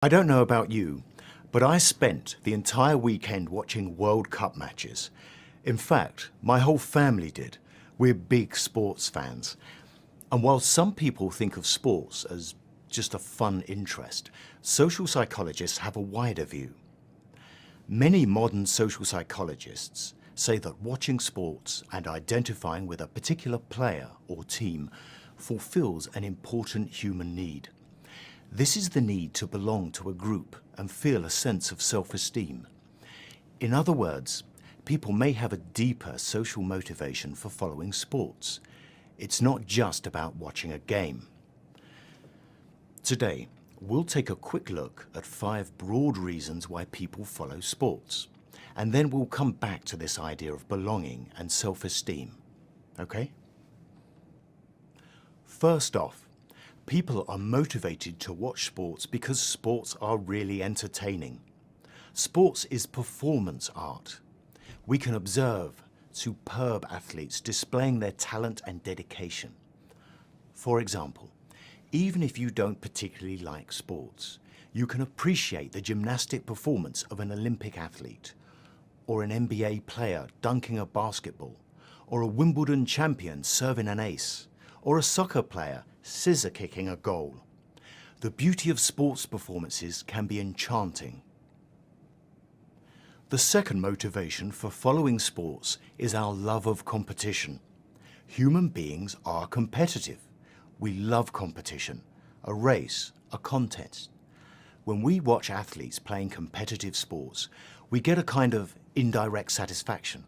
I don't know about you, but I spent the entire weekend watching World Cup matches. In fact, my whole family did. We're big sports fans. And while some people think of sports as just a fun interest, social psychologists have a wider view. Many modern social psychologists say that watching sports and identifying with a particular player or team fulfills an important human need. This is the need to belong to a group and feel a sense of self-esteem. In other words, people may have a deeper social motivation for following sports. It's not just about watching a game. Today, we'll take a quick look at 5 broad reasons why people follow sports. And then we'll come back to this idea of belonging and self-esteem. Okay? First off, people are motivated to watch sports because sports are really entertaining. Sports is performance art. We can observe superb athletes displaying their talent and dedication. For example, even if you don't particularly like sports, you can appreciate the gymnastic performance of an Olympic athlete, or an NBA player dunking a basketball, or a Wimbledon champion serving an ace, or a soccer player scissor kicking a goal. The beauty of sports performances can be enchanting. The second motivation for following sports is our love of competition. Human beings are competitive. We love competition, a race, a contest. When we watch athletes playing competitive sports, we get a kind of indirect satisfaction.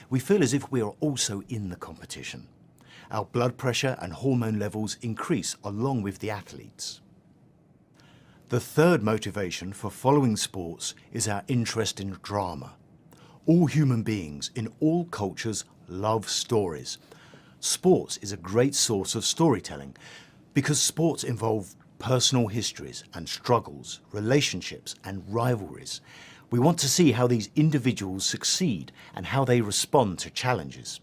We feel as if we are also in the competition. Our blood pressure and hormone levels increase along with the athletes. The third motivation for following sports is our interest in drama. All human beings in all cultures love stories. Sports is a great source of storytelling because sports involve personal histories and struggles, relationships and rivalries. We want to see how these individuals succeed and how they respond to challenges.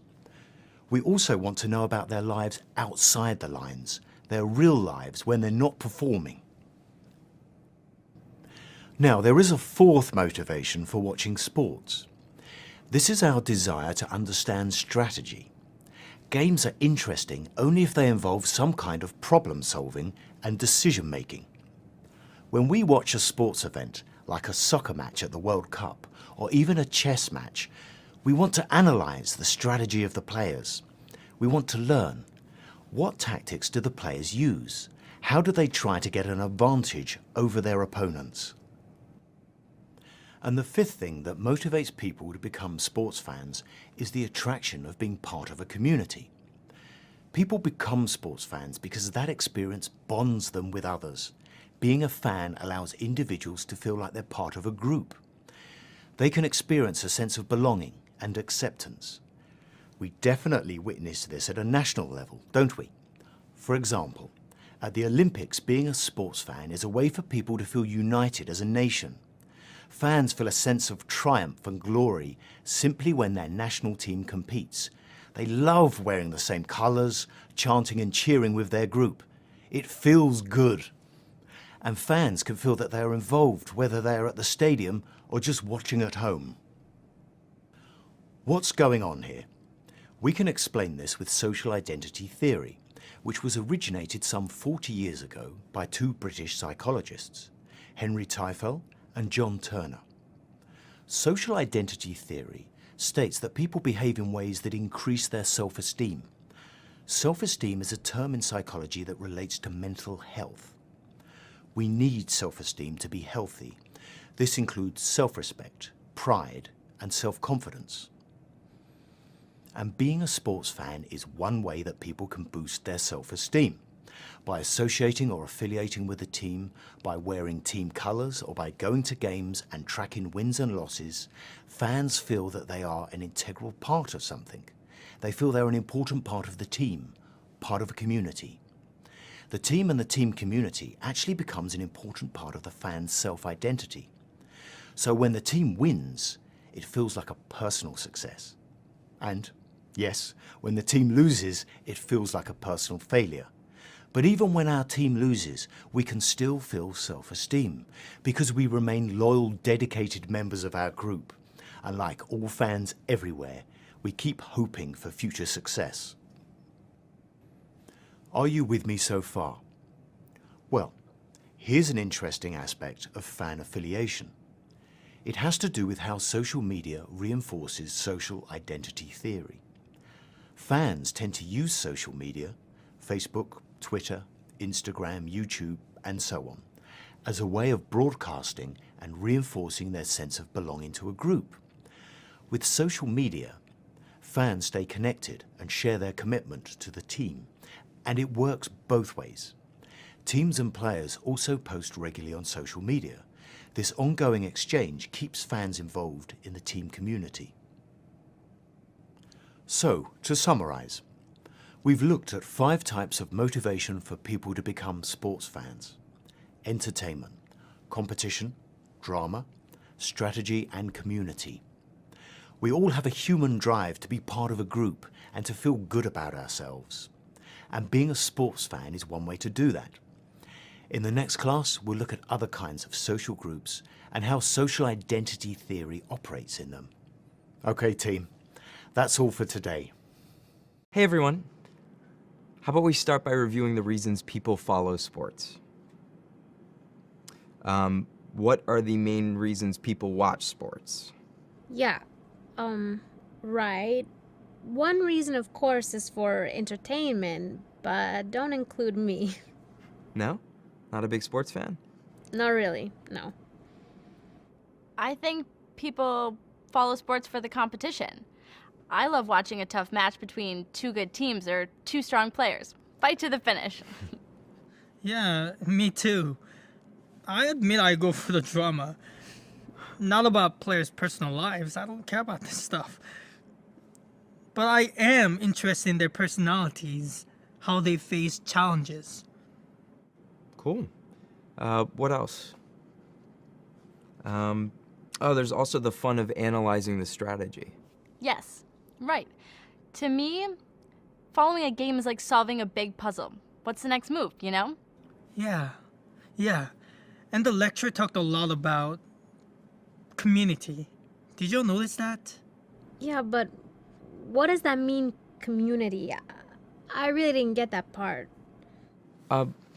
We also want to know about their lives outside the lines, their real lives when they're not performing. Now, there is a fourth motivation for watching sports. This is our desire to understand strategy. Games are interesting only if they involve some kind of problem solving and decision making. When we watch a sports event, like a soccer match at the World Cup, or even a chess match, we want to analyse the strategy of the players. We want to learn. What tactics do the players use? How do they try to get an advantage over their opponents? And the fifth thing that motivates people to become sports fans is the attraction of being part of a community. People become sports fans because that experience bonds them with others. Being a fan allows individuals to feel like they're part of a group. They can experience a sense of belonging and acceptance. We definitely witness this at a national level, don't we? For example, at the Olympics, being a sports fan is a way for people to feel united as a nation. Fans feel a sense of triumph and glory simply when their national team competes. They love wearing the same colours, chanting and cheering with their group. It feels good. And fans can feel that they are involved, whether they are at the stadium or just watching at home. What's going on here? We can explain this with social identity theory, which was originated some 40 years ago by 2 British psychologists, Henry Teifel and John Turner. Social identity theory states that people behave in ways that increase their self-esteem. Self-esteem is a term in psychology that relates to mental health. We need self-esteem to be healthy. This includes self-respect, pride, and self-confidence. And being a sports fan is one way that people can boost their self-esteem. By associating or affiliating with a team, by wearing team colours, or by going to games and tracking wins and losses, fans feel that they are an integral part of something. They feel they're an important part of the team, part of a community. The team and the team community actually becomes an important part of the fan's self-identity. So when the team wins, it feels like a personal success. And yes, when the team loses, it feels like a personal failure. But even when our team loses, we can still feel self-esteem because we remain loyal, dedicated members of our group. And like all fans everywhere, we keep hoping for future success. Are you with me so far? Well, here's an interesting aspect of fan affiliation. It has to do with how social media reinforces social identity theory. Fans tend to use social media, Facebook, Twitter, Instagram, YouTube, and so on, as a way of broadcasting and reinforcing their sense of belonging to a group. With social media, fans stay connected and share their commitment to the team, and it works both ways. Teams and players also post regularly on social media. This ongoing exchange keeps fans involved in the team community. So, to summarize, we've looked at 5 types of motivation for people to become sports fans: entertainment, competition, drama, strategy, and community. We all have a human drive to be part of a group and to feel good about ourselves. And being a sports fan is one way to do that. In the next class, we'll look at other kinds of social groups and how social identity theory operates in them. Okay, team, that's all for today. Hey everyone. How about we start by reviewing the reasons people follow sports? What are the main reasons people watch sports? Yeah, right. One reason, of course, is for entertainment, but don't include me. No? Not a big sports fan? Not really, no. I think people follow sports for the competition. I love watching a tough match between 2 good teams or 2 strong players. Fight to the finish. Yeah, me too. I admit I go for the drama. Not about players' personal lives. I don't care about this stuff. But I am interested in their personalities, how they face challenges. Cool. What else? There's also the fun of analyzing the strategy. Yes, right. To me, following a game is like solving a big puzzle. What's the next move, you know? Yeah. And the lecturer talked a lot about community. Did you notice that? Yeah, but what does that mean, community? I really didn't get that part.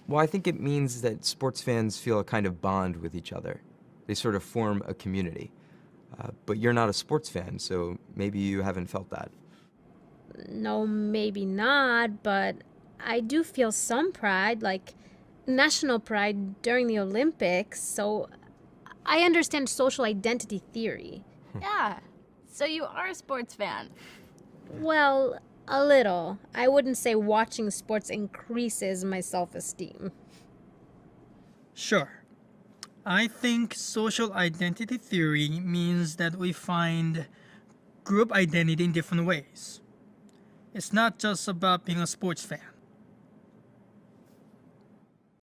Well, I think it means that sports fans feel a kind of bond with each other. They sort of form a community. But you're not a sports fan, so maybe you haven't felt that. No, maybe not, but I do feel some pride, like national pride during the Olympics, so I understand social identity theory. Yeah. So you are a sports fan. Well, a little. I wouldn't say watching sports increases my self-esteem. Sure. I think social identity theory means that we find group identity in different ways. It's not just about being a sports fan.